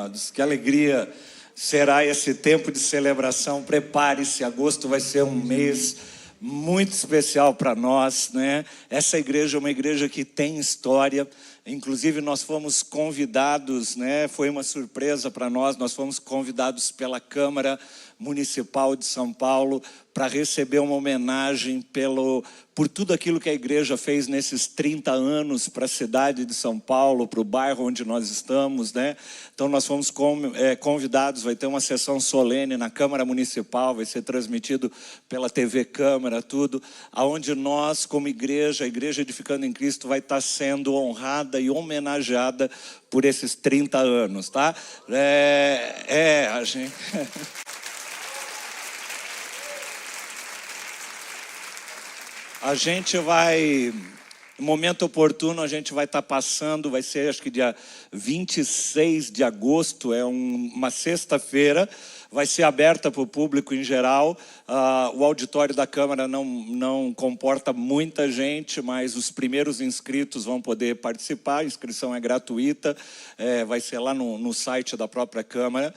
amados, que alegria será esse tempo de celebração. Prepare-se, agosto vai ser um mês muito especial para nós, né? Essa igreja é uma igreja que tem história. Inclusive nós fomos convidados, né? Foi uma surpresa para nós fomos convidados pela Câmara Municipal de São Paulo para receber uma homenagem por tudo aquilo que a igreja fez nesses 30 anos para a cidade de São Paulo, para o bairro onde nós estamos, né? Então nós fomos convidados, vai ter uma sessão solene na Câmara Municipal, vai ser transmitido pela TV Câmara, tudo, aonde nós, como igreja, a Igreja Edificando em Cristo, vai estar sendo honrada e homenageada por esses 30 anos, tá? A gente... A gente vai, no momento oportuno, a gente vai estar passando, vai ser acho que dia 26 de agosto, é uma sexta-feira, vai ser aberta para o público em geral. O auditório da Câmara não comporta muita gente, mas os primeiros inscritos vão poder participar, a inscrição é gratuita, vai ser lá no site da própria Câmara.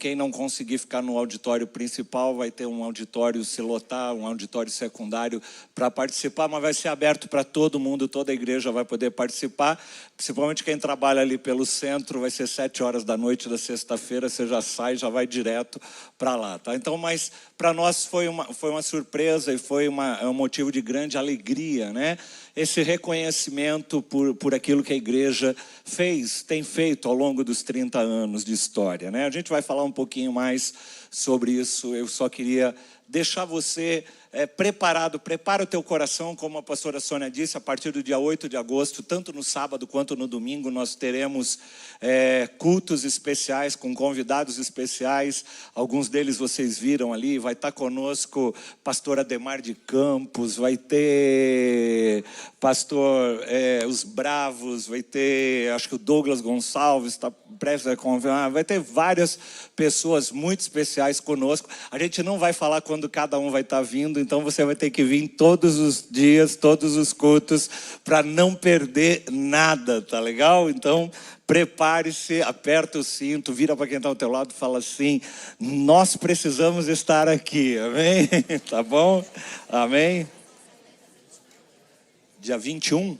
Quem não conseguir ficar no auditório principal vai ter um auditório, se lotar, um auditório secundário para participar, mas vai ser aberto para todo mundo, toda a igreja vai poder participar, principalmente quem trabalha ali pelo centro. Vai ser 7 horas da noite da sexta-feira, você já sai, já vai direto para lá, tá? Então, mas para nós foi uma surpresa e foi um motivo de grande alegria, né? Esse reconhecimento por aquilo que a igreja tem feito ao longo dos 30 anos de história, né? A gente vai falar um pouquinho mais sobre isso. Eu só queria deixar você preparado, prepara o teu coração, como a pastora Sônia disse, a partir do dia 8 de agosto, tanto no sábado quanto no domingo, nós teremos cultos especiais, com convidados especiais, alguns deles vocês viram ali. Vai estar conosco pastor Ademar de Campos, vai ter pastor Os Bravos, vai ter, acho que o Douglas Gonçalves está prestes a convidar, vai ter várias pessoas muito especiais conosco. A gente não vai falar quando cada um vai estar vindo, então você vai ter que vir todos os dias, todos os cultos, para não perder nada, tá legal? Então, prepare-se, aperta o cinto, vira para quem está ao teu lado e fala assim: nós precisamos estar aqui, amém? Tá bom? Amém? Dia 21?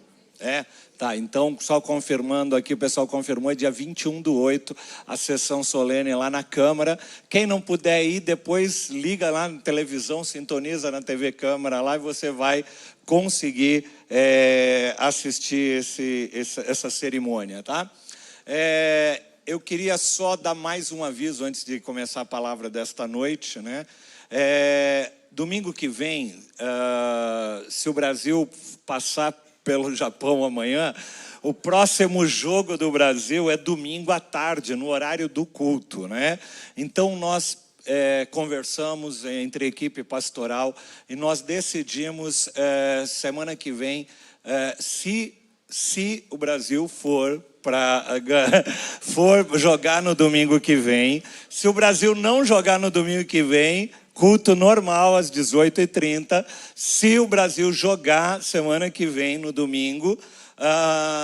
Tá, então só confirmando aqui, o pessoal confirmou, é dia 21/8, a sessão solene lá na Câmara. Quem não puder ir, depois liga lá na televisão, sintoniza na TV Câmara lá e você vai conseguir assistir essa cerimônia, tá? Eu queria só dar mais um aviso antes de começar a palavra desta noite, né? Domingo que vem, se o Brasil passar pelo Japão amanhã, o próximo jogo do Brasil é domingo à tarde, no horário do culto, né? Então nós conversamos entre a equipe pastoral e nós decidimos semana que vem, se o Brasil for jogar no domingo que vem, se o Brasil não jogar no domingo que vem, culto normal às 18h30. Se o Brasil jogar semana que vem, no domingo,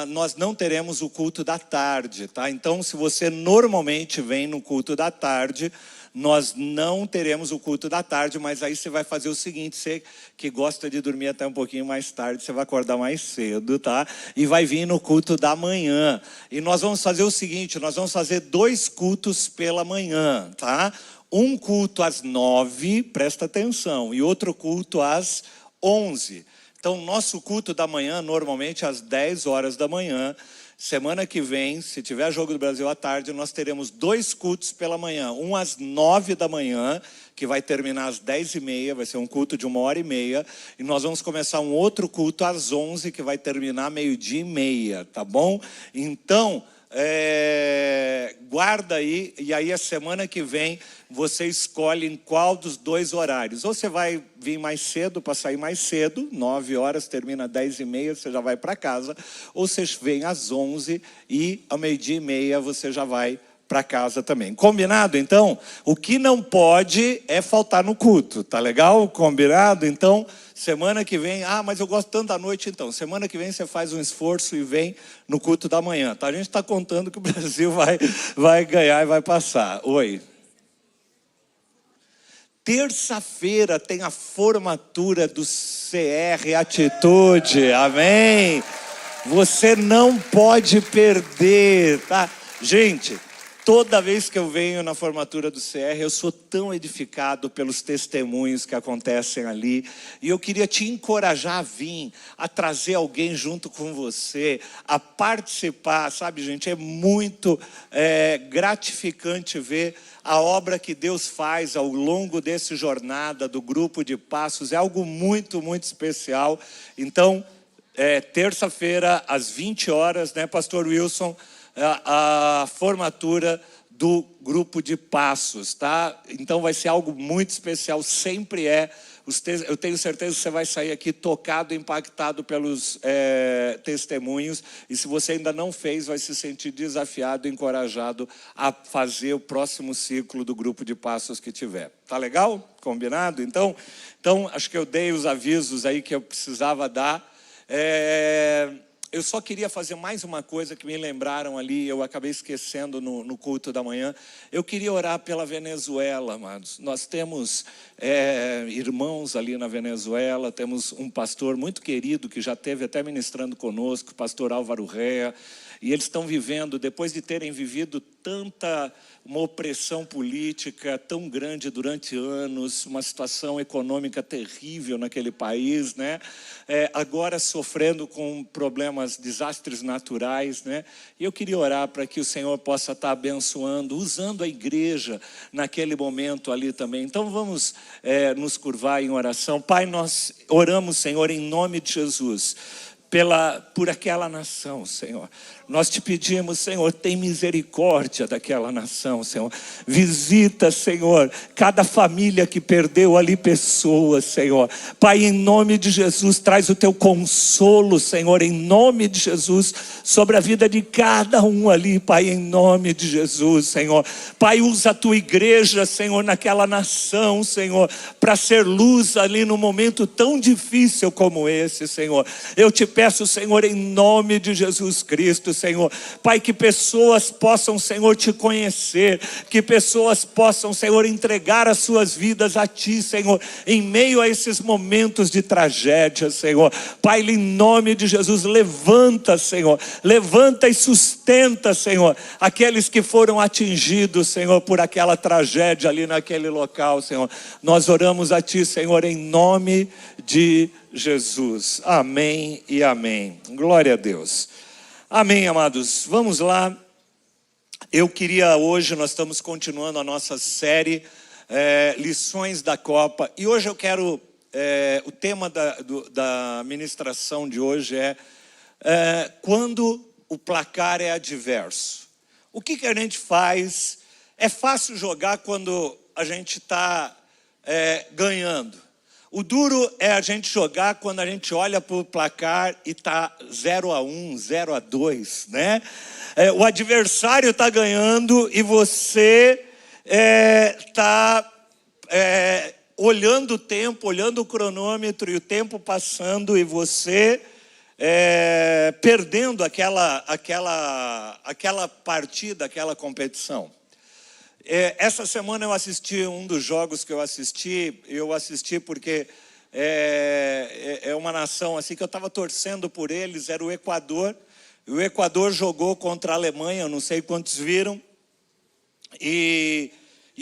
nós não teremos o culto da tarde, tá? Então, se você normalmente vem no culto da tarde, nós não teremos o culto da tarde, mas aí você vai fazer o seguinte: você que gosta de dormir até um pouquinho mais tarde, você vai acordar mais cedo, tá? E vai vir no culto da manhã. E nós vamos fazer o seguinte: nós vamos fazer 2 cultos pela manhã, tá? Um culto às 9, presta atenção, e outro culto às 11. Então, nosso culto da manhã, normalmente às 10 horas da manhã. Semana que vem, se tiver jogo do Brasil à tarde, nós teremos 2 cultos pela manhã. Um às 9 da manhã, que vai terminar às 10h30, vai ser um culto de 1h30. E nós vamos começar um outro culto às 11, que vai terminar 12h30, tá bom? Então, guarda aí, e aí a semana que vem você escolhe em qual dos 2 horários. Ou você vai vir mais cedo, para sair mais cedo, 9 horas, termina 10h30, você já vai para casa. Ou você vem às 11 e ao 12h30 você já vai para casa também. Combinado? Então, o que não pode é faltar no culto, tá legal? Combinado? Então, semana que vem, mas eu gosto tanto da noite, então. Semana que vem você faz um esforço e vem no culto da manhã, tá? A gente está contando que o Brasil vai ganhar e vai passar. Oi. Terça-feira tem a formatura do CR Atitude, amém? Você não pode perder, tá? Gente, toda vez que eu venho na formatura do CR, eu sou tão edificado pelos testemunhos que acontecem ali. E eu queria te encorajar a vir, a trazer alguém junto com você, a participar, sabe, gente? É muito gratificante ver a obra que Deus faz ao longo dessa jornada do grupo de passos. É algo muito, muito especial. Então, terça-feira, às 20 horas, né, Pastor Wilson? A formatura do grupo de passos, tá? Então vai ser algo muito especial, sempre é. Eu tenho certeza que você vai sair aqui tocado, impactado pelos testemunhos. E se você ainda não fez, vai se sentir desafiado, encorajado a fazer o próximo ciclo do grupo de passos que tiver. Tá legal? Combinado? Então acho que eu dei os avisos aí que eu precisava dar. Eu só queria fazer mais uma coisa que me lembraram ali, eu acabei esquecendo no culto da manhã. Eu queria orar pela Venezuela, amados. Nós temos irmãos ali na Venezuela, temos um pastor muito querido que já esteve até ministrando conosco, o pastor Álvaro Rea, e eles estão vivendo, depois de terem vivido uma opressão política tão grande durante anos, uma situação econômica terrível naquele país, né? Agora sofrendo com problemas, desastres naturais, né? E eu queria orar para que o Senhor possa estar abençoando, usando a igreja naquele momento ali também. Então vamos nos curvar em oração. Pai, nós oramos, Senhor, em nome de Jesus, por aquela nação, Senhor. Nós te pedimos, Senhor, tem misericórdia daquela nação, Senhor. Visita, Senhor, cada família que perdeu ali pessoas, Senhor. Pai, em nome de Jesus, traz o teu consolo, Senhor, em nome de Jesus, sobre a vida de cada um ali, Pai, em nome de Jesus, Senhor. Pai, usa a tua igreja, Senhor, naquela nação, Senhor, para ser luz ali num momento tão difícil como esse, Senhor. Eu te peço, Senhor, em nome de Jesus Cristo, Senhor. Pai, que pessoas possam, Senhor, te conhecer, que pessoas possam, Senhor, entregar as suas vidas a ti, Senhor, em meio a esses momentos de tragédia, Senhor. Pai, em nome de Jesus, levanta, Senhor, levanta e sustenta, Senhor, aqueles que foram atingidos, Senhor, por aquela tragédia ali naquele local, Senhor. Nós oramos a ti, Senhor, em nome de Jesus. Amém e amém. Glória a Deus. Amém, amados. Vamos lá. Eu queria hoje, nós estamos continuando a nossa série Lições da Copa. E hoje eu quero, o tema da ministração de hoje é quando o placar é adverso. O que a gente faz? É fácil jogar quando a gente está ganhando. O duro é a gente jogar quando a gente olha para o placar e está 0-1, 0-2, né? O adversário está ganhando e você está olhando o tempo, olhando o cronômetro e o tempo passando e você perdendo aquela partida, aquela competição. Essa semana eu assisti um dos jogos que eu assisti porque é uma nação assim que eu estava torcendo por eles, era o Equador. O Equador jogou contra a Alemanha, eu não sei quantos viram, e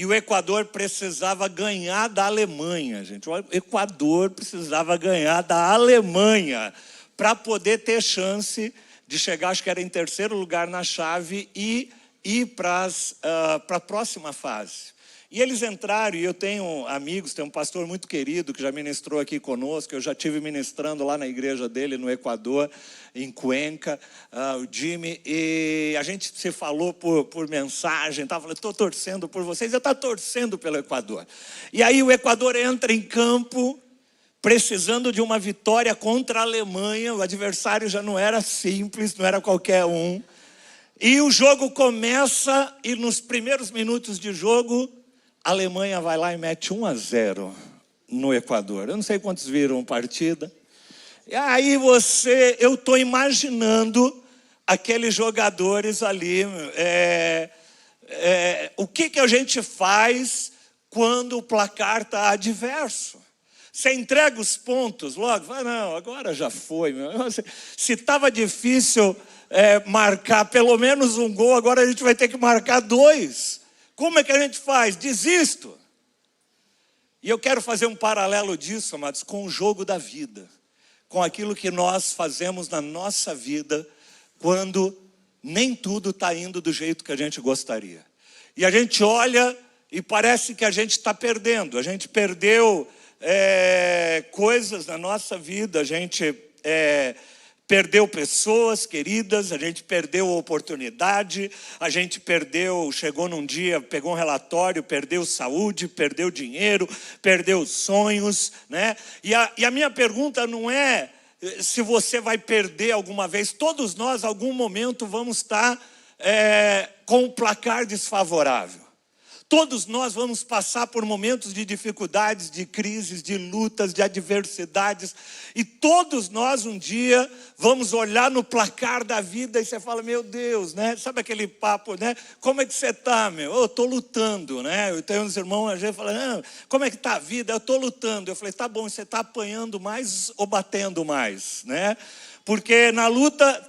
o Equador precisava ganhar da Alemanha, gente. O Equador precisava ganhar da Alemanha para poder ter chance de chegar, acho que era em terceiro lugar na chave e ir para a próxima fase. E eles entraram, e eu tenho amigos, tem um pastor muito querido que já ministrou aqui conosco, eu já estive ministrando lá na igreja dele no Equador, em Cuenca, o Jimmy, e a gente se falou por mensagem, falando, estou torcendo por vocês, eu estou torcendo pelo Equador. E aí o Equador entra em campo, precisando de uma vitória contra a Alemanha, o adversário já não era simples, não era qualquer um. E o jogo começa e nos primeiros minutos de jogo, a Alemanha vai lá e mete 1-0 no Equador. Eu não sei quantos viram a partida. E aí eu estou imaginando aqueles jogadores ali. O que a gente faz quando o placar está adverso? Você entrega os pontos logo? Fala, não, agora já foi. Se estava difícil marcar pelo menos um gol, agora a gente vai ter que marcar 2. Como é que a gente faz? Desisto. E eu quero fazer um paralelo disso, amados, com o jogo da vida. Com aquilo que nós fazemos na nossa vida quando nem tudo está indo do jeito que a gente gostaria. E a gente olha e parece que a gente está perdendo. A gente perdeu coisas na nossa vida, a gente perdeu pessoas queridas, a gente perdeu oportunidade, a gente chegou num dia, pegou um relatório, perdeu saúde, perdeu dinheiro, perdeu sonhos, né? E a minha pergunta não é se você vai perder alguma vez. Todos nós, em algum momento, vamos estar com um placar desfavorável. Todos nós vamos passar por momentos de dificuldades, de crises, de lutas, de adversidades. E todos nós um dia vamos olhar no placar da vida e você fala, meu Deus, né? Sabe aquele papo, né? Como é que você está, meu? Eu estou lutando, né? Eu tenho uns irmãos, a gente fala, como é que está a vida? Eu estou lutando. Eu falei, tá bom, você está apanhando mais ou batendo mais, né? Porque na luta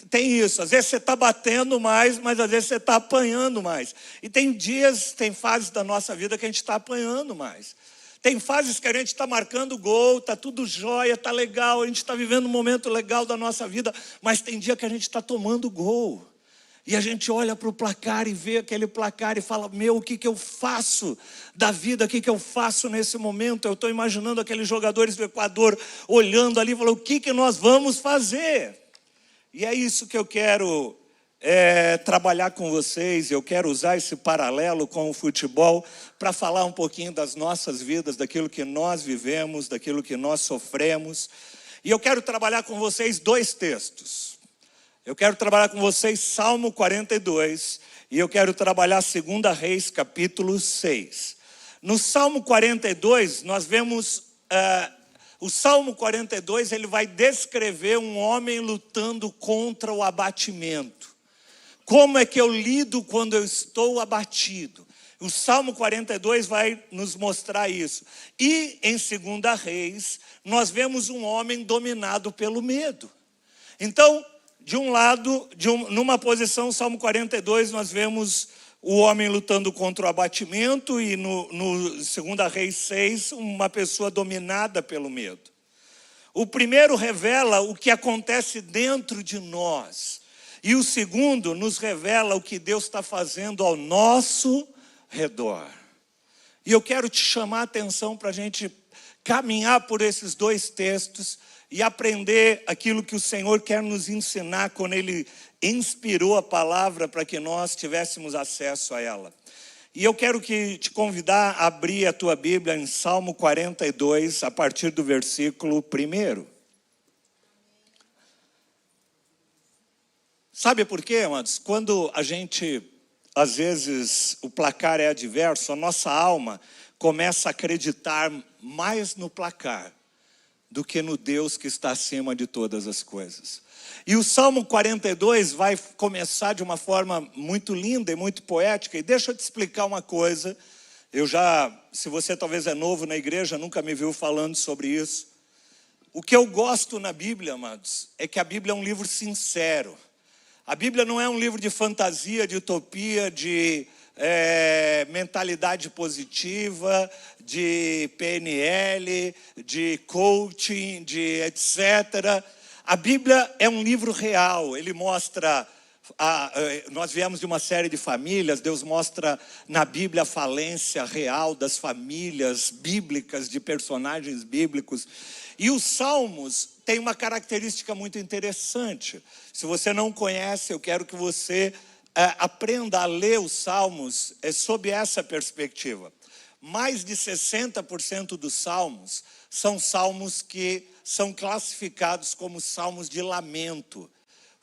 tem isso, às vezes você está batendo mais, mas às vezes você está apanhando mais. E tem fases da nossa vida que a gente está apanhando mais. Tem fases que a gente está marcando gol, está tudo jóia, está legal, a gente está vivendo um momento legal da nossa vida, mas tem dia que a gente está tomando gol. E a gente olha para o placar e vê aquele placar e fala, o que eu faço da vida? O que eu faço nesse momento? Eu estou imaginando aqueles jogadores do Equador olhando ali e falando, o que nós vamos fazer? E é isso que eu quero trabalhar com vocês. Eu quero usar esse paralelo com o futebol para falar um pouquinho das nossas vidas, daquilo que nós vivemos, daquilo que nós sofremos. E eu quero trabalhar com vocês 2 textos. Eu quero trabalhar com vocês Salmo 42 e eu quero trabalhar 2 Reis, capítulo 6. No Salmo 42, nós vemos, o Salmo 42, ele vai descrever um homem lutando contra o abatimento. Como é que eu lido quando eu estou abatido? O Salmo 42 vai nos mostrar isso. E em 2 Reis, nós vemos um homem dominado pelo medo. Então, de um lado, numa posição, Salmo 42, nós vemos o homem lutando contra o abatimento e no 2 Reis 6, uma pessoa dominada pelo medo. O primeiro revela o que acontece dentro de nós. E o segundo nos revela o que Deus está fazendo ao nosso redor. E eu quero te chamar a atenção para a gente caminhar por esses 2 textos e aprender aquilo que o Senhor quer nos ensinar quando Ele inspirou a palavra para que nós tivéssemos acesso a ela. E eu quero te convidar a abrir a tua Bíblia em Salmo 42, a partir do versículo 1. Sabe por quê, amados? Quando a gente, às vezes, o placar é adverso, a nossa alma começa a acreditar mais no placar do que no Deus que está acima de todas as coisas. E o Salmo 42 vai começar de uma forma muito linda e muito poética. E deixa eu te explicar uma coisa. Se você talvez é novo na igreja, nunca me viu falando sobre isso. O que eu gosto na Bíblia, amados, é que a Bíblia é um livro sincero. A Bíblia não é um livro de fantasia, de utopia, de mentalidade positiva, de PNL, de coaching, de etc. A Bíblia é um livro real. Ele mostra, nós viemos de uma série de famílias, Deus mostra na Bíblia a falência real das famílias bíblicas, de personagens bíblicos. E os Salmos têm uma característica muito interessante. Se você não conhece, eu quero que você aprenda a ler os Salmos sob essa perspectiva. Mais de 60% dos Salmos são salmos que são classificados como salmos de lamento.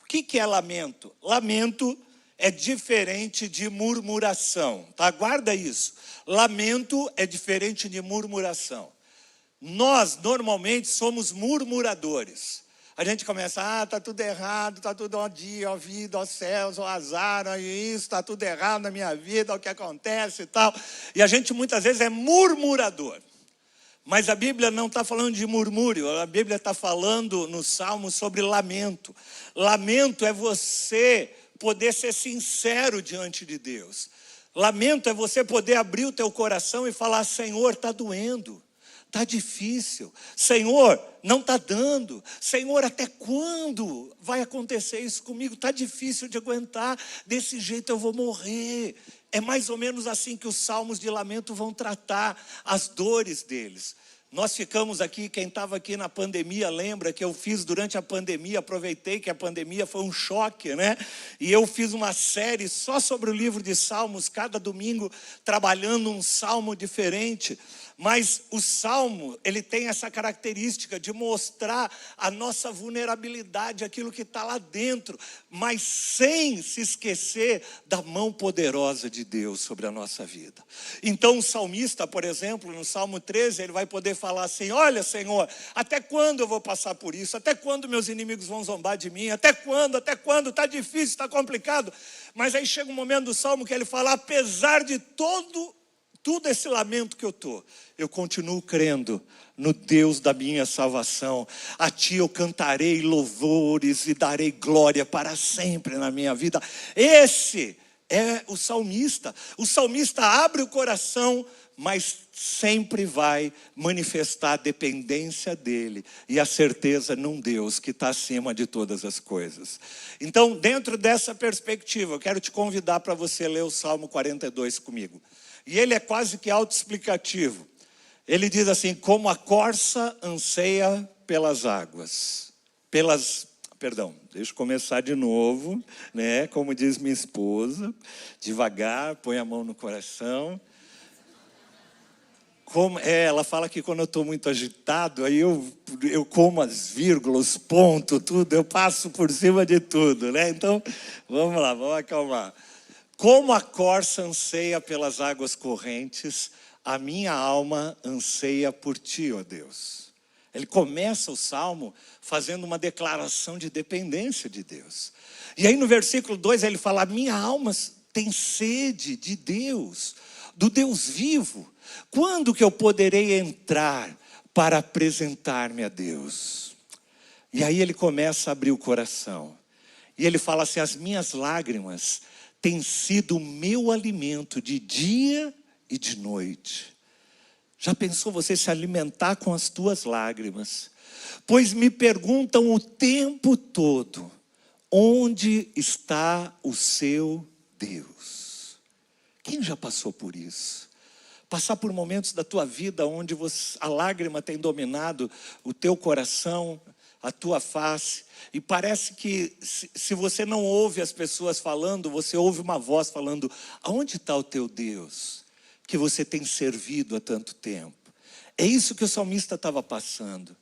O que é lamento? Lamento é diferente de murmuração, tá? Guarda isso. Lamento é diferente de murmuração. Nós, normalmente, somos murmuradores. A gente começa, tá tudo errado, tá tudo ó dia, ó vida, ó céus, ó azar, ó isso, tá tudo errado na minha vida, ó o que acontece e tal. E a gente muitas vezes é murmurador. Mas a Bíblia não está falando de murmúrio, a Bíblia está falando no Salmo sobre lamento. Lamento é você poder ser sincero diante de Deus. Lamento é você poder abrir o teu coração e falar, Senhor, está doendo, está difícil. Senhor, não está dando. Senhor, até quando vai acontecer isso comigo? Está difícil de aguentar, desse jeito eu vou morrer. É mais ou menos assim que os salmos de lamento vão tratar as dores deles. Nós ficamos aqui, quem estava aqui na pandemia, lembra que eu fiz durante a pandemia, aproveitei que a pandemia foi um choque, né? E eu fiz uma série só sobre o livro de Salmos, cada domingo trabalhando um salmo diferente. Mas o Salmo, ele tem essa característica de mostrar a nossa vulnerabilidade, aquilo que está lá dentro, mas sem se esquecer da mão poderosa de Deus sobre a nossa vida. Então o salmista, por exemplo, no Salmo 13, ele vai poder falar assim, olha Senhor, até quando eu vou passar por isso? Até quando meus inimigos vão zombar de mim? Até quando? Está difícil, está complicado. Mas aí chega um momento do Salmo que ele fala, apesar de tudo esse lamento que eu continuo crendo no Deus da minha salvação. A ti eu cantarei louvores e darei glória para sempre na minha vida. Esse é o salmista. O salmista abre o coração, mas sempre vai manifestar a dependência dele e a certeza num Deus que está acima de todas as coisas. Então, dentro dessa perspectiva, eu quero te convidar para você ler o Salmo 42 comigo. E ele é quase que autoexplicativo. Ele diz assim, como a corça anseia pelas águas. Deixa eu começar de novo, né? Como diz minha esposa, devagar, põe a mão no coração. Ela fala que quando eu estou muito agitado, aí eu como as vírgulas, os pontos, tudo, eu passo por cima de tudo, né? Então, vamos lá, vamos acalmar. Como a corça anseia pelas águas correntes, a minha alma anseia por ti, ó Deus. Ele começa o salmo fazendo uma declaração de dependência de Deus. E aí no versículo 2 ele fala, a minha alma tem sede de Deus, do Deus vivo. Quando que eu poderei entrar para apresentar-me a Deus? E aí ele começa a abrir o coração. E ele fala assim, as minhas lágrimas tem sido o meu alimento de dia e de noite. Já pensou você se alimentar com as tuas lágrimas? Pois me perguntam o tempo todo, onde está o seu Deus? Quem já passou por isso? Passar por momentos da tua vida onde a lágrima tem dominado o teu coração, a tua face, e parece que se você não ouve as pessoas falando, você ouve uma voz falando, aonde está o teu Deus, que você tem servido há tanto tempo? É isso que o salmista estava passando.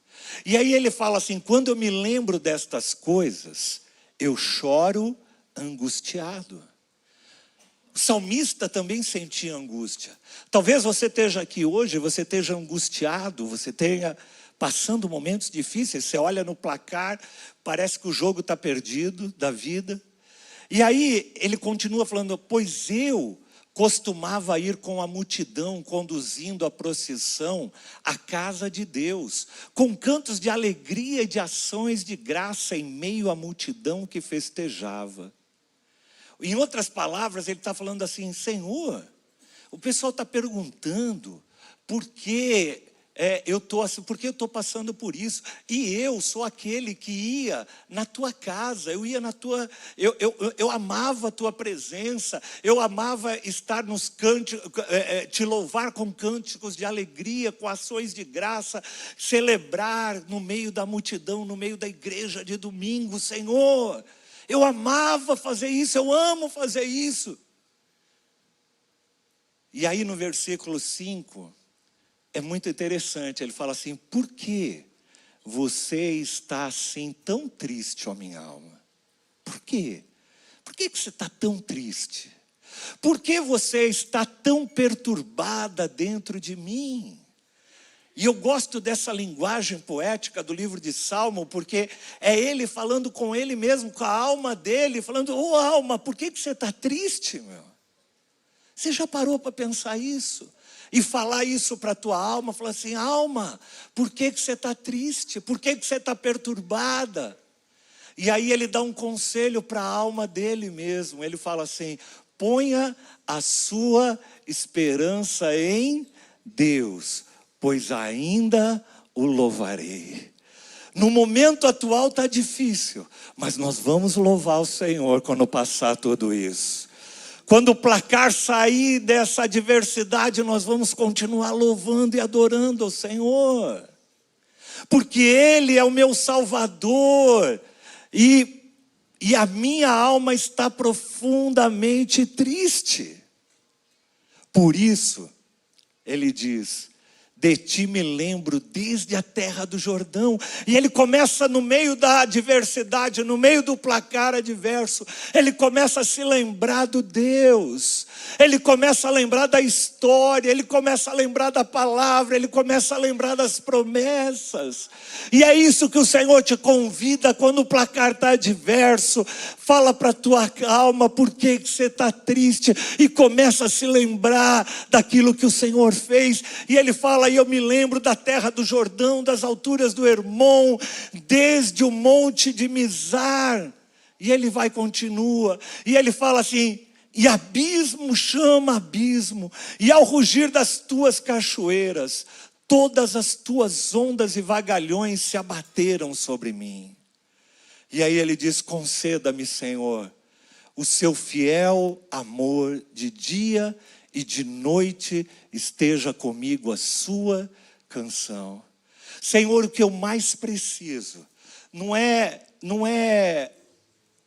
E aí ele fala assim, quando eu me lembro destas coisas, eu choro angustiado. O salmista também sentia angústia. Talvez você esteja aqui hoje, você esteja angustiado, você tenha passando momentos difíceis, você olha no placar, parece que o jogo está perdido da vida. E aí ele continua falando, pois eu costumava ir com a multidão, conduzindo a procissão à casa de Deus, com cantos de alegria e de ações de graça em meio à multidão que festejava. Em outras palavras, ele está falando assim, Senhor, o pessoal está perguntando por que por que eu estou passando por isso? E eu sou aquele que ia na tua casa, eu amava a tua presença, eu amava estar nos cânticos, te louvar com cânticos de alegria, com ações de graça, celebrar no meio da multidão, no meio da igreja de domingo, Senhor. Eu amava fazer isso, eu amo fazer isso. E aí no versículo 5, é muito interessante, ele fala assim, por que você está assim tão triste, ó minha alma? Por quê? por que você está tão triste? Por que você está tão perturbada dentro de mim? E eu gosto dessa linguagem poética do livro de Salmo, porque é ele falando com ele mesmo, com a alma dele, falando: ô alma, por que você está triste, meu? Você já parou para pensar isso? E falar isso para a tua alma, falar assim: alma, por que você está triste? Por que você está perturbada? E aí ele dá um conselho para a alma dele mesmo. Ele fala assim: ponha a sua esperança em Deus, pois ainda o louvarei. No momento atual está difícil, mas nós vamos louvar o Senhor quando passar tudo isso. Quando o placar sair dessa adversidade, nós vamos continuar louvando e adorando o Senhor. Porque Ele é o meu Salvador. E a minha alma está profundamente triste. Por isso, ele diz: de ti me lembro desde a terra do Jordão. E ele começa no meio da adversidade, no meio do placar adverso, ele começa a se lembrar do Deus. Ele começa a lembrar da história, ele começa a lembrar da palavra, ele começa a lembrar das promessas. E é isso que o Senhor te convida quando o placar está adverso. Fala para a tua alma por que você está triste e começa a se lembrar daquilo que o Senhor fez. E ele fala: e eu me lembro da terra do Jordão, das alturas do Hermon, desde o monte de Mizar. E ele vai, continua, e ele fala assim: e abismo chama abismo, e ao rugir das tuas cachoeiras, todas as tuas ondas e vagalhões se abateram sobre mim. E aí ele diz: conceda-me, Senhor, o seu fiel amor de dia e de noite esteja comigo a sua canção. Senhor, o que eu mais preciso não é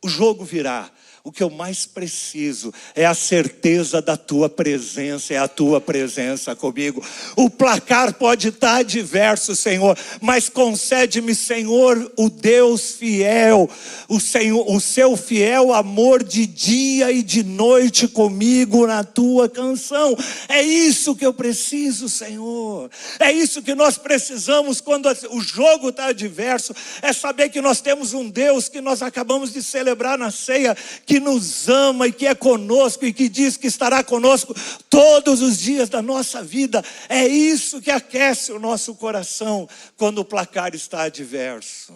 o jogo virar. O que eu mais preciso é a certeza da tua presença, é a tua presença comigo. O placar pode estar adverso, Senhor, mas concede-me, Senhor, o Deus fiel, o seu fiel amor de dia e de noite comigo na tua canção. É isso que eu preciso, Senhor. É isso que nós precisamos quando o jogo está adverso, é saber que nós temos um Deus que nós acabamos de celebrar na ceia, que nos ama e que é conosco e que diz que estará conosco todos os dias da nossa vida. É isso que aquece o nosso coração quando o placar está adverso.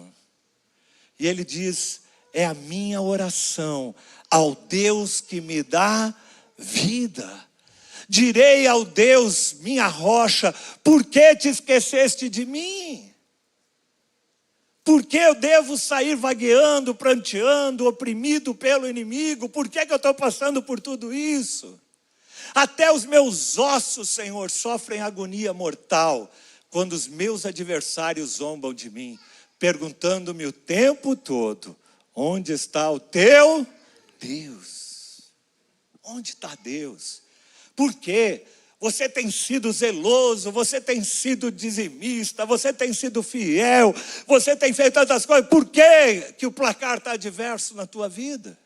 E ele diz: é a minha oração ao Deus que me dá vida. Direi ao Deus, minha rocha, por que te esqueceste de mim? Por que eu devo sair vagueando, pranteando, oprimido pelo inimigo? Por que eu estou passando por tudo isso? Até os meus ossos, Senhor, sofrem agonia mortal, quando os meus adversários zombam de mim, perguntando-me o tempo todo: onde está o teu Deus? Onde está Deus? Por quê? Você tem sido zeloso, você tem sido dizimista, você tem sido fiel, você tem feito tantas coisas. Por que o placar está adverso na tua vida?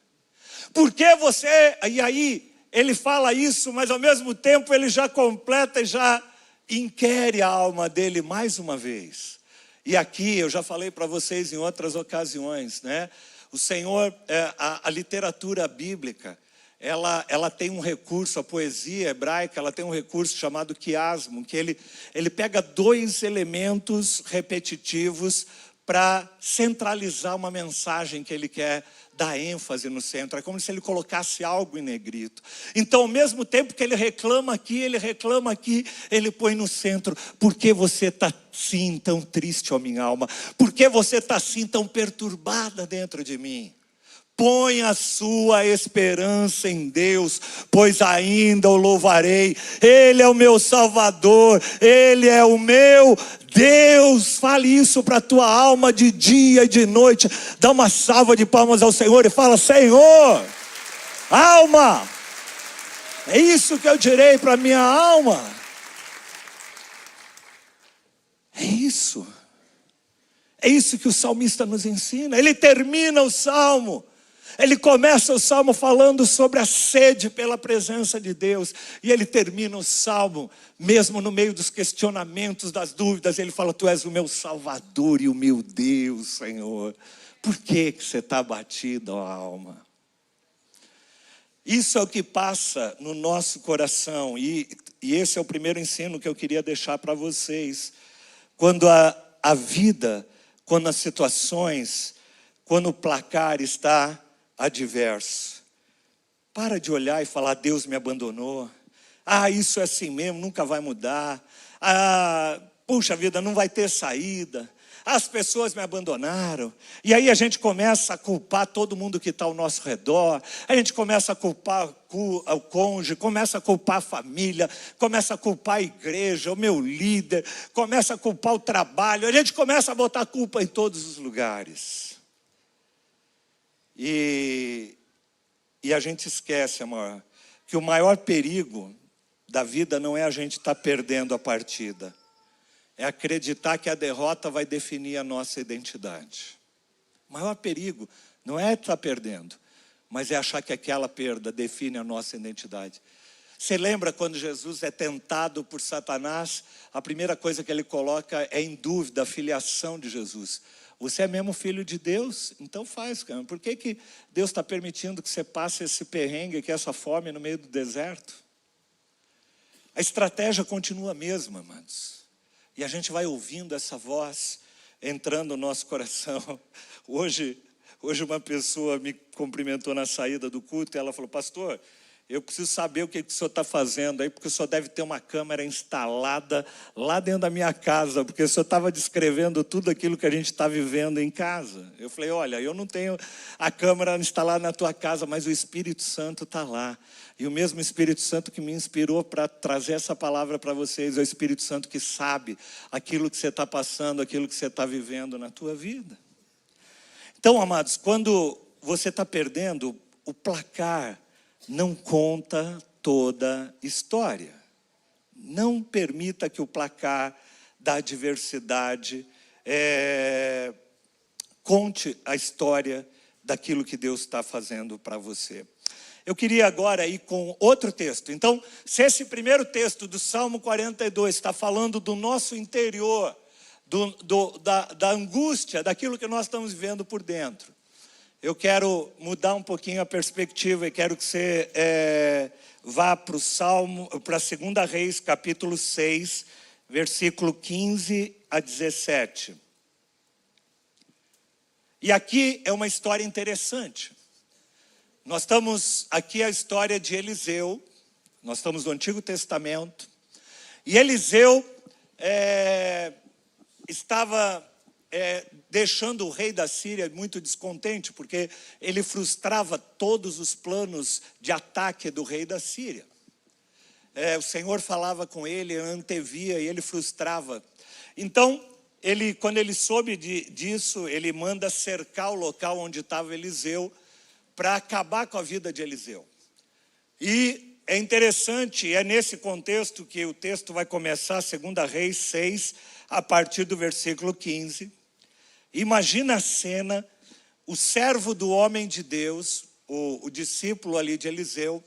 Por que você... E aí, ele fala isso, mas ao mesmo tempo ele já completa e já inquire a alma dele mais uma vez. E aqui, eu já falei para vocês em outras ocasiões, né? O Senhor, a literatura bíblica, ela tem um recurso, a poesia hebraica, ela tem um recurso chamado quiasmo, que ele pega dois elementos repetitivos para centralizar uma mensagem que ele quer dar ênfase no centro. É como se ele colocasse algo em negrito. Então, ao mesmo tempo que ele reclama aqui, ele põe no centro. Por que você está assim tão triste, ó minha alma? Por que você está assim tão perturbada dentro de mim? Põe a sua esperança em Deus, pois ainda o louvarei. Ele é o meu Salvador, Ele é o meu Deus. Fale isso para a tua alma de dia e de noite. Dá uma salva de palmas ao Senhor e fala: Senhor, alma, é isso que eu direi para a minha alma. É isso que o salmista nos ensina. Ele termina o salmo Ele começa o salmo falando sobre a sede pela presença de Deus. E ele termina o salmo, mesmo no meio dos questionamentos, das dúvidas. Ele fala: tu és o meu Salvador e o meu Deus, Senhor. Por que você está abatido, ó alma? Isso é o que passa no nosso coração. E esse é o primeiro ensino que eu queria deixar para vocês. Quando a vida, quando as situações, quando o placar está adverso, para de olhar e falar: Deus me abandonou. Isso é assim mesmo, nunca vai mudar. Puxa vida, não vai ter saída. As pessoas me abandonaram. E aí a gente começa a culpar todo mundo que está ao nosso redor. A gente começa a culpar o cônjuge, começa a culpar a família, começa a culpar a igreja, o meu líder, começa a culpar o trabalho. A gente começa a botar culpa em todos os lugares. E a gente esquece, amor, que o maior perigo da vida não é a gente estar perdendo a partida. É acreditar que a derrota vai definir a nossa identidade. O maior perigo não é estar perdendo, mas é achar que aquela perda define a nossa identidade. Você lembra quando Jesus é tentado por Satanás? A primeira coisa que ele coloca é em dúvida a filiação de Jesus. Você é mesmo filho de Deus? Então faz, cara. Por que Deus está permitindo que você passe esse perrengue, que essa fome no meio do deserto? A estratégia continua a mesma, amados. E a gente vai ouvindo essa voz entrando no nosso coração. Hoje uma pessoa me cumprimentou na saída do culto e ela falou: pastor, eu preciso saber o que o senhor está fazendo aí, porque o senhor deve ter uma câmera instalada lá dentro da minha casa, porque o senhor estava descrevendo tudo aquilo que a gente está vivendo em casa. Eu falei: olha, eu não tenho a câmera instalada na tua casa, mas o Espírito Santo está lá. E o mesmo Espírito Santo que me inspirou para trazer essa palavra para vocês é o Espírito Santo que sabe aquilo que você está passando, aquilo que você está vivendo na tua vida. Então, amados, quando você está perdendo, o placar não conta toda a história. Não permita que o placar da adversidade conte a história daquilo que Deus está fazendo para você. Eu queria agora ir com outro texto. Então, se esse primeiro texto do Salmo 42 está falando do nosso interior, da angústia, daquilo que nós estamos vivendo por dentro, eu quero mudar um pouquinho a perspectiva e quero que você vá para o Salmo, para 2 Reis, capítulo 6, versículo 15 a 17. E aqui é uma história interessante. Nós estamos aqui a história de Eliseu, nós estamos no Antigo Testamento, e Eliseu estava deixando o rei da Síria muito descontente, porque ele frustrava todos os planos de ataque do rei da Síria. O Senhor falava com ele, antevia, e ele frustrava. Então, quando ele soube disso, ele manda cercar o local onde estava Eliseu, para acabar com a vida de Eliseu. E é interessante, é nesse contexto que o texto vai começar, 2 Reis 6, a partir do versículo 15. Imagina a cena: o servo do homem de Deus, o discípulo ali de Eliseu,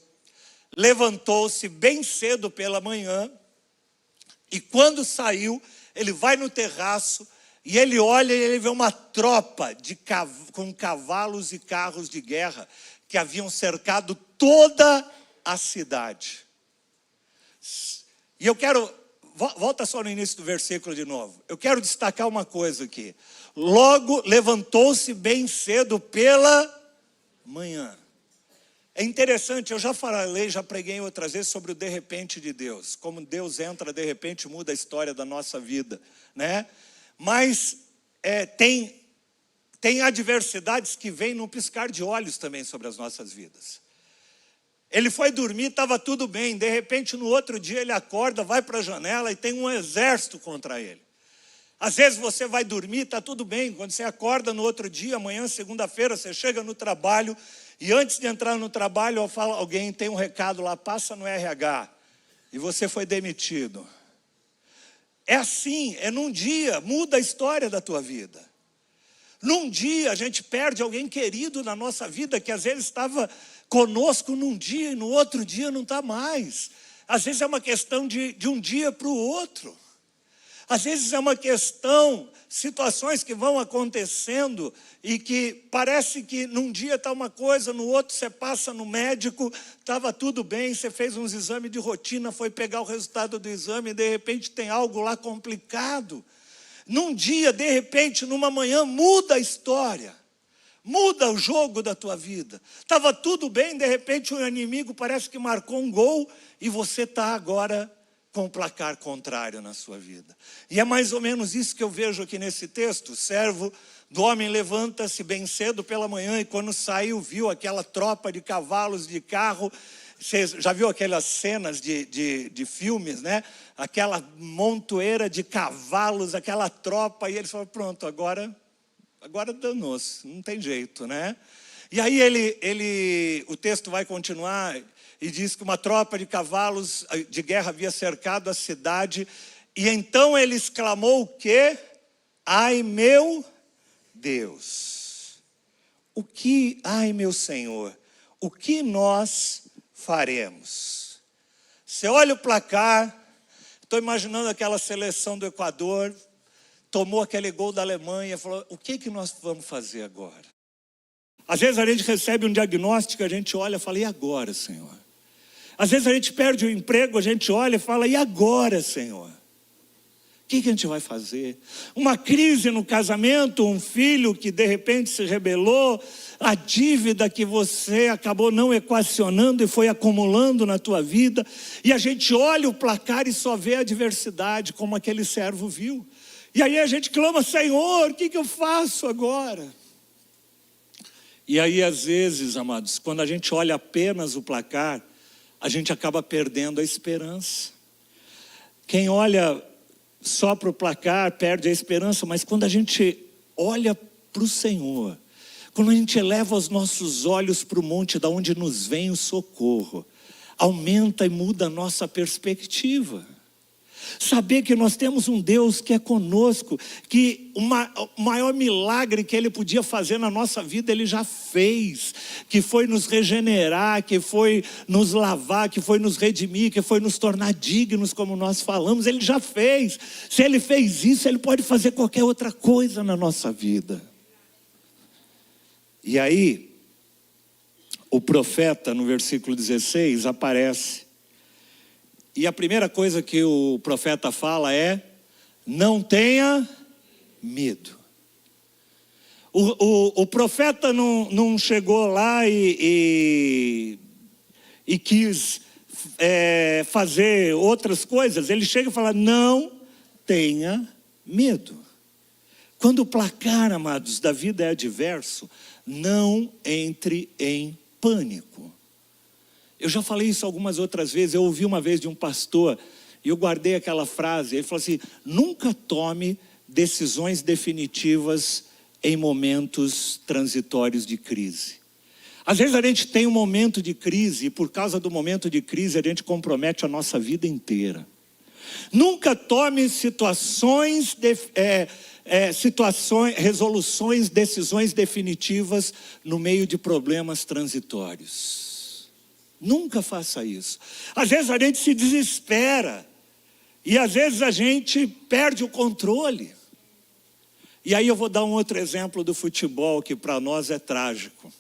levantou-se bem cedo pela manhã, e quando saiu, ele vai no terraço, e ele olha e ele vê uma tropa com cavalos e carros de guerra que haviam cercado toda a cidade. E eu quero, volta só no início do versículo de novo. Eu quero destacar uma coisa aqui. Logo levantou-se bem cedo pela manhã. É interessante, eu já falei, já preguei outras vezes sobre o de repente de Deus. Como Deus entra, de repente muda a história da nossa vida, né? Mas tem adversidades que vêm num piscar de olhos também sobre as nossas vidas. Ele foi dormir, estava tudo bem. De repente, no outro dia, ele acorda, vai para a janela e tem um exército contra ele. Às vezes você vai dormir, está tudo bem. Quando você acorda no outro dia, amanhã, segunda-feira, você chega no trabalho e antes de entrar no trabalho, alguém tem um recado lá, passa no RH e você foi demitido. É assim, é num dia, muda a história da tua vida. Num dia a gente perde alguém querido na nossa vida, que às vezes estava conosco num dia e no outro dia não está mais. Às vezes é uma questão de um dia para o outro. Às vezes é uma questão, situações que vão acontecendo e que parece que num dia está uma coisa, no outro você passa no médico, estava tudo bem, você fez uns exames de rotina, foi pegar o resultado do exame e de repente tem algo lá complicado. Num dia, de repente, numa manhã, muda a história. Muda o jogo da tua vida. Estava tudo bem, de repente o inimigo parece que marcou um gol e você está agora com o placar contrário na sua vida. E é mais ou menos isso que eu vejo aqui nesse texto. O servo do homem levanta-se bem cedo pela manhã e quando saiu, viu aquela tropa de cavalos de carro. Você já viu aquelas cenas de filmes, né? Aquela montoeira de cavalos, aquela tropa, e ele falou, pronto, agora danou-se, não tem jeito, né? E aí o texto vai continuar e diz que uma tropa de cavalos de guerra havia cercado a cidade, e então ele exclamou o quê? Ai meu Deus, ai meu Senhor, o que nós faremos? Você olha o placar, estou imaginando aquela seleção do Equador, tomou aquele gol da Alemanha, falou, o que nós vamos fazer agora? Às vezes a gente recebe um diagnóstico, a gente olha e fala, e agora, Senhor? Às vezes a gente perde o emprego, a gente olha e fala, e agora, Senhor? O que a gente vai fazer? Uma crise no casamento, um filho que de repente se rebelou, a dívida que você acabou não equacionando e foi acumulando na tua vida, e a gente olha o placar e só vê a adversidade, como aquele servo viu. E aí a gente clama, Senhor, o que eu faço agora? E aí às vezes, amados, quando a gente olha apenas o placar, a gente acaba perdendo a esperança. Quem olha só para o placar perde a esperança, mas quando a gente olha para o Senhor, quando a gente eleva os nossos olhos para o monte da onde nos vem o socorro, aumenta e muda a nossa perspectiva. Saber que nós temos um Deus que é conosco, que o maior milagre que Ele podia fazer na nossa vida, Ele já fez, que foi nos regenerar, que foi nos lavar, que foi nos redimir, que foi nos tornar dignos, como nós falamos, Ele já fez. Se Ele fez isso, Ele pode fazer qualquer outra coisa na nossa vida. E aí, o profeta, no versículo 16, aparece. E a primeira coisa que o profeta fala é, não tenha medo. O profeta não chegou lá e quis fazer outras coisas. Ele chega e fala, não tenha medo. Quando o placar, amados, da vida é adverso, não entre em pânico. Eu já falei isso algumas outras vezes, eu ouvi uma vez de um pastor, e eu guardei aquela frase, ele falou assim, nunca tome decisões definitivas em momentos transitórios de crise. Às vezes a gente tem um momento de crise, e por causa do momento de crise a gente compromete a nossa vida inteira. Nunca tome resoluções, decisões definitivas no meio de problemas transitórios. Nunca faça isso. Às vezes a gente se desespera. E às vezes a gente perde o controle. E aí eu vou dar um outro exemplo do futebol que para nós é trágico.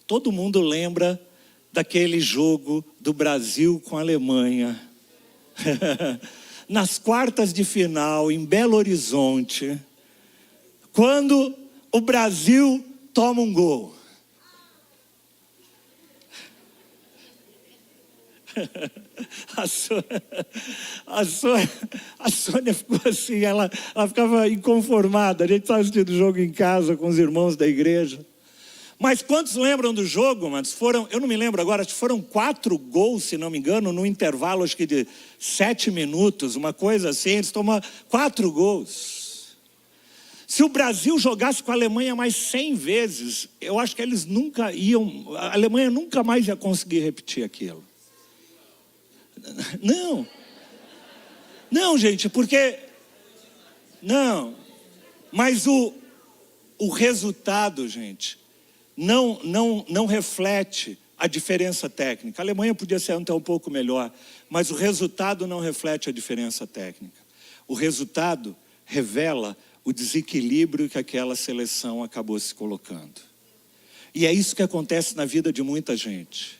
Todo mundo lembra daquele jogo do Brasil com a Alemanha. Nas quartas de final, em Belo Horizonte, quando o Brasil toma um gol. A Sônia ficou assim, ela ficava inconformada. A gente estava assistindo o jogo em casa com os irmãos da igreja. Mas quantos lembram do jogo? Mas eu não me lembro agora, acho que foram 4 gols, se não me engano, no intervalo acho que de 7 minutos, uma coisa assim, eles tomaram 4 gols. Se o Brasil jogasse com a Alemanha mais 100 vezes, eu acho que eles nunca iam, a Alemanha nunca mais ia conseguir repetir aquilo. Não, gente, porque... Não, mas o resultado, gente, não reflete a diferença técnica. A Alemanha podia ser até um pouco melhor, mas o resultado não reflete a diferença técnica. O resultado revela o desequilíbrio que aquela seleção acabou se colocando. E é isso que acontece na vida de muita gente.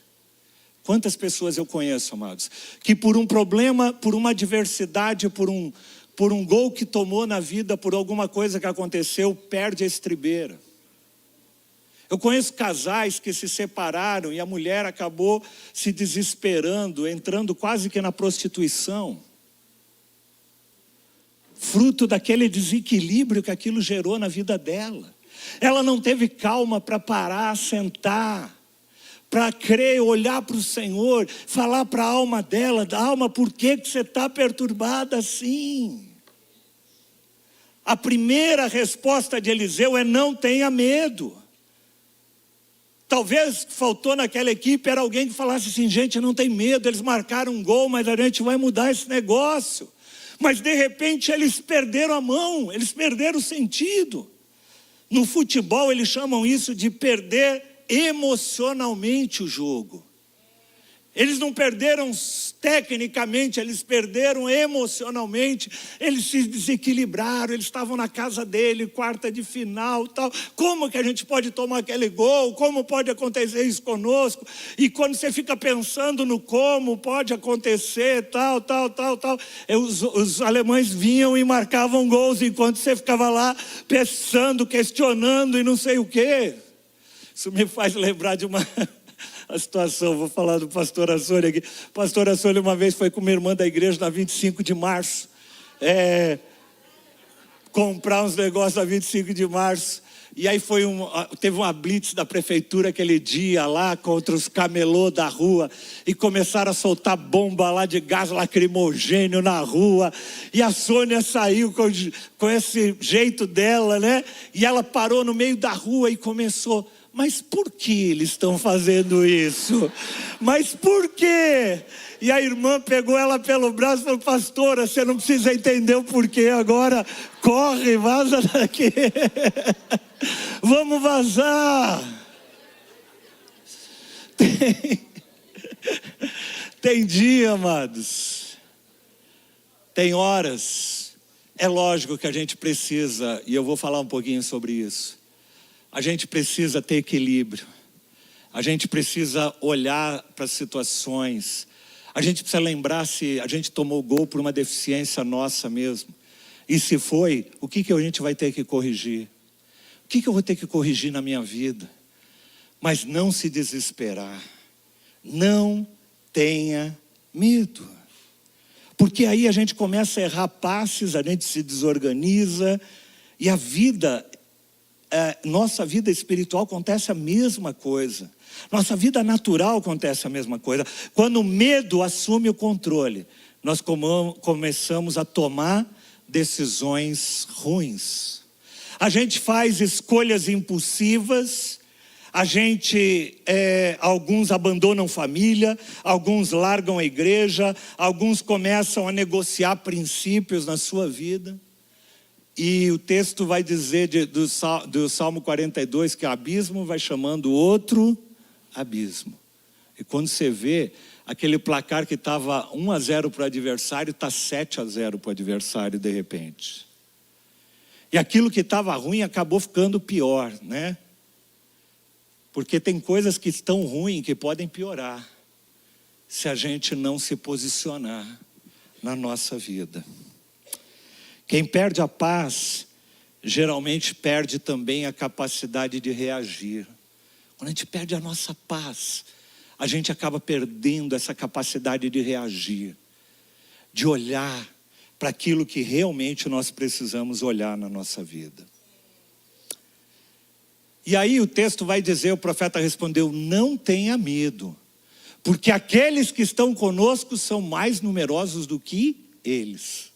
Quantas pessoas eu conheço, amados, que por um problema, por uma adversidade, por um gol que tomou na vida, por alguma coisa que aconteceu, perde a estribeira. Eu conheço casais que se separaram e a mulher acabou se desesperando, entrando quase que na prostituição. Fruto daquele desequilíbrio que aquilo gerou na vida dela. Ela não teve calma para parar, sentar, para crer, olhar para o Senhor, falar para a alma dela: alma, por que você está perturbada assim? A primeira resposta de Eliseu é: não tenha medo. Talvez faltou naquela equipe era alguém que falasse assim: gente, não tem medo, eles marcaram um gol, mas a gente vai mudar esse negócio. Mas de repente eles perderam a mão, eles perderam o sentido. No futebol eles chamam isso de perder emocionalmente o jogo. Eles não perderam tecnicamente, eles perderam emocionalmente. Eles se desequilibraram, eles estavam na casa dele, quarta de final, tal. Como que a gente pode tomar aquele gol? Como pode acontecer isso conosco? E quando você fica pensando no como pode acontecer, tal. Os alemães vinham e marcavam gols, enquanto você ficava lá pensando, questionando e não sei o quê. Isso me faz lembrar de a situação, vou falar do pastor Assônia aqui. O pastor Assônia uma vez foi com uma irmã da igreja na 25 de março. Comprar uns negócios na 25 de março. E aí teve uma blitz da prefeitura aquele dia lá contra os camelô da rua. E começaram a soltar bomba lá de gás lacrimogênio na rua. E a Sônia saiu com esse jeito dela, né? E ela parou no meio da rua e começou: mas por que eles estão fazendo isso? Mas por quê? E a irmã pegou ela pelo braço e falou: pastora, você não precisa entender o porquê agora. Corre, vaza daqui. Vamos vazar. Tem dia, amados. Tem horas. É lógico que a gente precisa, e eu vou falar um pouquinho sobre isso. A gente precisa ter equilíbrio. A gente precisa olhar para as situações. A gente precisa lembrar se a gente tomou gol por uma deficiência nossa mesmo. E se foi, o que a gente vai ter que corrigir? O que eu vou ter que corrigir na minha vida? Mas não se desesperar. Não tenha medo. Porque aí a gente começa a errar passes, a gente se desorganiza. E a vida... nossa vida espiritual acontece a mesma coisa. Nossa vida natural acontece a mesma coisa. Quando o medo assume o controle, nós começamos a tomar decisões ruins. A gente faz escolhas impulsivas. Alguns abandonam família, alguns largam a igreja, alguns começam a negociar princípios na sua vida. E o texto vai dizer do Salmo 42 que abismo vai chamando outro abismo. E quando você vê, aquele placar que estava 1-0 para o adversário, está 7-0 para o adversário de repente. E aquilo que estava ruim acabou ficando pior, né? Porque tem coisas que estão ruins que podem piorar, se a gente não se posicionar na nossa vida. Quem perde a paz, geralmente perde também a capacidade de reagir. Quando a gente perde a nossa paz, a gente acaba perdendo essa capacidade de reagir, de olhar para aquilo que realmente nós precisamos olhar na nossa vida. E aí o texto vai dizer, o profeta respondeu: não tenha medo, porque aqueles que estão conosco são mais numerosos do que eles.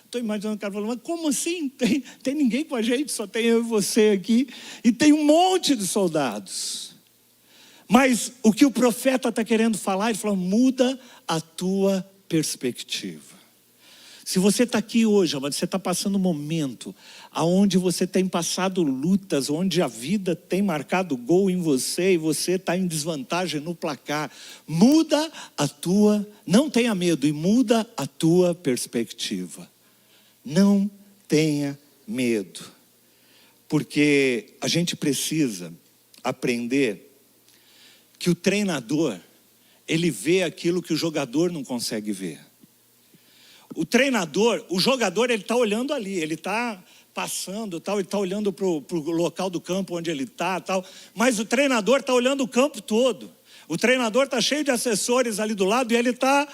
Estou imaginando o cara falando: mas como assim? Tem ninguém com a gente, só tem eu e você aqui. E tem um monte de soldados. Mas o que o profeta está querendo falar, ele falou: muda a tua perspectiva. Se você está aqui hoje, amado, você está passando um momento onde você tem passado lutas, onde a vida tem marcado gol em você e você está em desvantagem no placar, muda a tua, não tenha medo e muda a tua perspectiva. Não tenha medo, porque a gente precisa aprender que o treinador, ele vê aquilo que o jogador não consegue ver. O treinador, o jogador, ele está olhando ali, ele está passando, tal, ele está olhando para o local do campo onde ele está, tal, mas o treinador está olhando o campo todo. O treinador está cheio de assessores ali do lado e ele está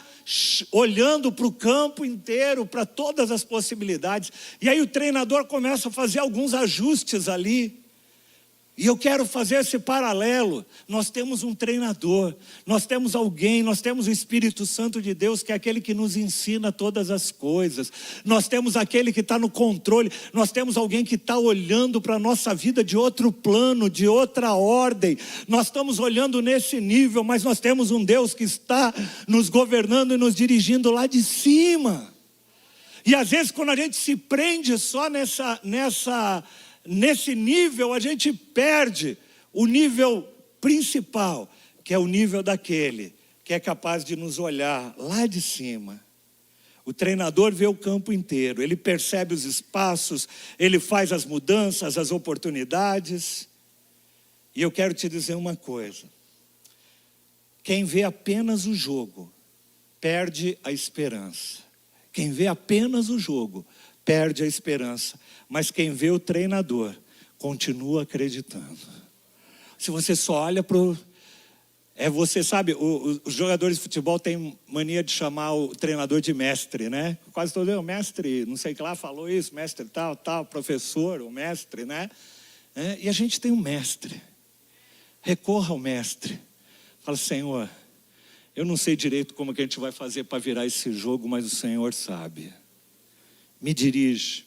olhando para o campo inteiro, para todas as possibilidades. E aí o treinador começa a fazer alguns ajustes ali. E eu quero fazer esse paralelo. Nós temos um treinador, nós temos alguém, nós temos o Espírito Santo de Deus, que é aquele que nos ensina todas as coisas. Nós temos aquele que está no controle, nós temos alguém que está olhando para a nossa vida de outro plano, de outra ordem. Nós estamos olhando nesse nível, mas nós temos um Deus que está nos governando e nos dirigindo lá de cima. E às vezes quando a gente se prende só nesse nível, a gente perde o nível principal, que é o nível daquele que é capaz de nos olhar lá de cima. O treinador vê o campo inteiro, ele percebe os espaços, ele faz as mudanças, as oportunidades. E eu quero te dizer uma coisa: quem vê apenas o jogo, perde a esperança. Quem vê apenas o jogo, perde a esperança. Mas quem vê o treinador, continua acreditando. Se você só olha para o... você sabe, os jogadores de futebol têm mania de chamar o treinador de mestre, né? Quase todo mundo, mestre, não sei o que lá, falou isso, mestre tal, professor, o mestre, né? E a gente tem um mestre. Recorra ao mestre. Fala, Senhor, eu não sei direito como que a gente vai fazer para virar esse jogo, mas o Senhor sabe. Me dirige.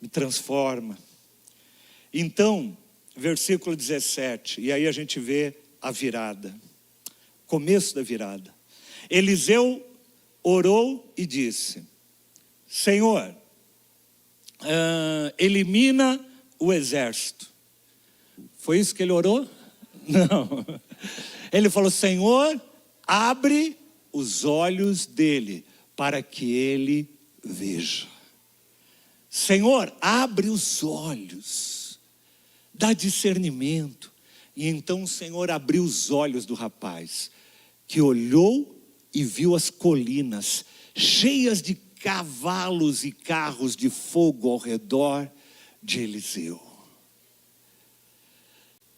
Me transforma. Então, versículo 17, e aí a gente vê a virada, começo da virada. Eliseu orou e disse, Senhor, elimina o exército. Foi isso que ele orou? Não. Ele falou, Senhor, abre os olhos dele, para que ele veja. Senhor, abre os olhos, dá discernimento. E então o Senhor abriu os olhos do rapaz, que olhou e viu as colinas cheias de cavalos e carros de fogo ao redor de Eliseu.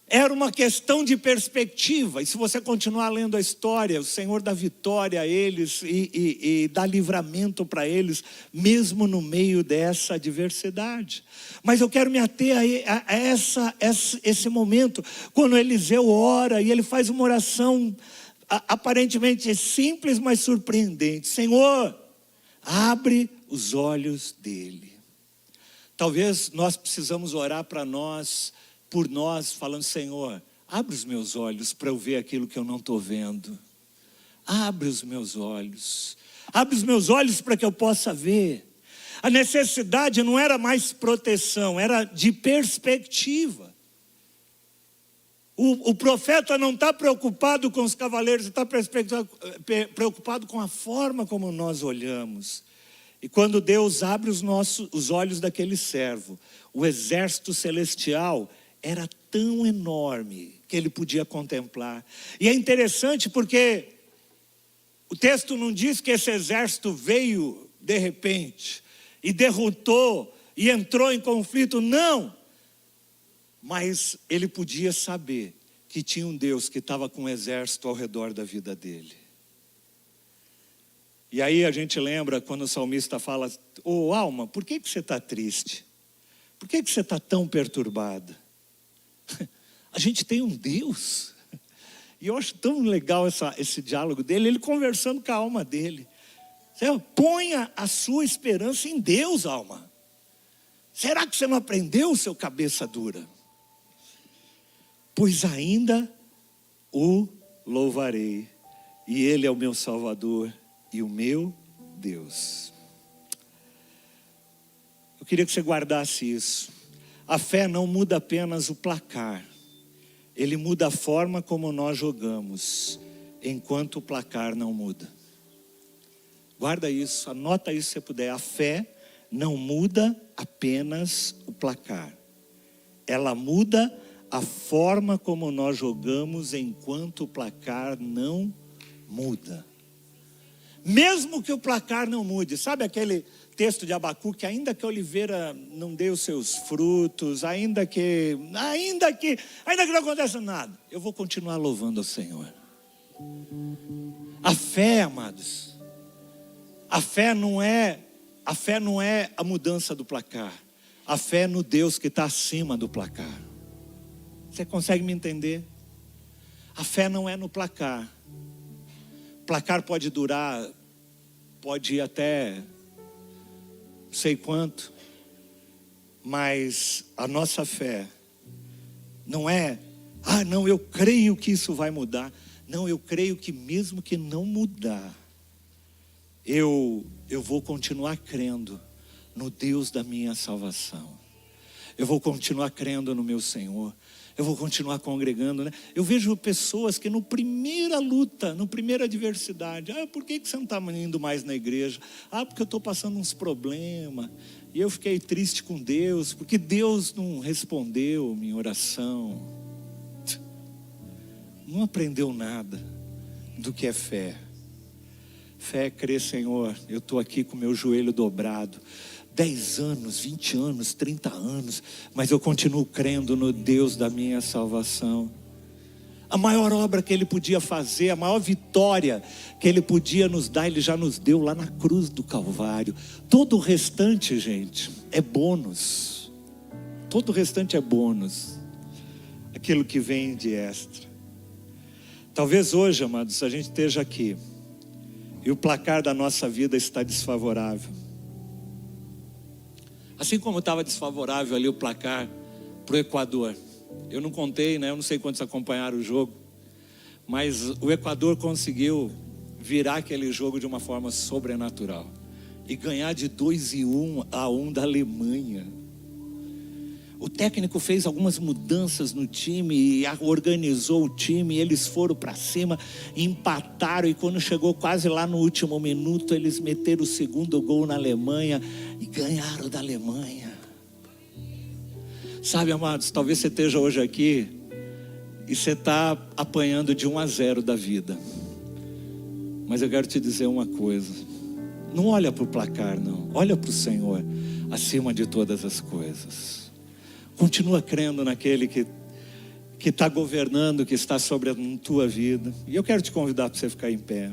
Era uma questão de perspectiva, e se você continuar lendo a história, o Senhor dá vitória a eles e dá livramento para eles, mesmo no meio dessa adversidade. Mas eu quero me ater a esse momento, quando Eliseu ora e ele faz uma oração aparentemente simples, mas surpreendente. Senhor, abre os olhos dele. Talvez nós precisamos orar para nós, por nós, falando, Senhor, abre os meus olhos para eu ver aquilo que eu não estou vendo. Abre os meus olhos. Abre os meus olhos para que eu possa ver. A necessidade não era mais proteção, era de perspectiva. O profeta não está preocupado com os cavaleiros, está preocupado com a forma como nós olhamos. E quando Deus abre os olhos daquele servo, o exército celestial era tão enorme que ele podia contemplar. E é interessante porque o texto não diz que esse exército veio de repente e derrotou e entrou em conflito, não. Mas ele podia saber que tinha um Deus que estava com um exército ao redor da vida dele. E aí a gente lembra quando o salmista fala, alma, por que você está triste? Por que você está tão perturbada? A gente tem um Deus, e eu acho tão legal esse diálogo dele, ele conversando com a alma dele. Ponha a sua esperança em Deus, alma. Será que você não aprendeu, seu cabeça dura? Pois ainda o louvarei, e ele é o meu Salvador e o meu Deus. Eu queria que você guardasse isso. A fé não muda apenas o placar. Ele muda a forma como nós jogamos, enquanto o placar não muda. Guarda isso, anota isso se você puder. A fé não muda apenas o placar. Ela muda a forma como nós jogamos enquanto o placar não muda. Mesmo que o placar não mude. Sabe aquele texto de Abacuque? Ainda que a oliveira não dê os seus frutos, ainda que não aconteça nada, eu vou continuar louvando ao Senhor. A fé, amados, a fé não é a mudança do placar. A fé é no Deus que está acima do placar. Você consegue me entender? A fé não é no placar. O placar pode durar, pode ir até não sei quanto, mas a nossa fé não é, não, eu creio que isso vai mudar. Não, eu creio que mesmo que não mudar, eu vou continuar crendo no Deus da minha salvação. Eu vou continuar crendo no meu Senhor. Eu vou continuar congregando, né? Eu vejo pessoas que no primeira luta, no primeira adversidade, por que você não está indo mais na igreja? Porque eu estou passando uns problemas, e eu fiquei triste com Deus, porque Deus não respondeu minha oração. Não aprendeu nada do que é fé. Fé é crer, Senhor, eu estou aqui com meu joelho dobrado, 10 anos, 20 anos, 30 anos, mas eu continuo crendo no Deus da minha salvação. A maior obra que Ele podia fazer, a maior vitória que Ele podia nos dar, Ele já nos deu lá na cruz do Calvário. Todo o restante, gente, é bônus. Todo o restante é bônus. Aquilo que vem de extra. Talvez hoje, amados, a gente esteja aqui e o placar da nossa vida está desfavorável. Assim como estava desfavorável ali o placar para o Equador. Eu não contei, né? Eu não sei quantos acompanharam o jogo, mas o Equador conseguiu virar aquele jogo de uma forma sobrenatural e ganhar de 2-1 da Alemanha. O técnico fez algumas mudanças no time e organizou o time, e eles foram para cima, empataram, e quando chegou quase lá no último minuto, eles meteram o segundo gol na Alemanha e ganharam da Alemanha. Sabe, amados, talvez você esteja hoje aqui e você está apanhando de 1-0 da vida, mas eu quero te dizer uma coisa: não olha para o placar, não, olha para o Senhor acima de todas as coisas. Continua crendo naquele que está governando, que está sobre a tua vida. E eu quero te convidar para você ficar em pé.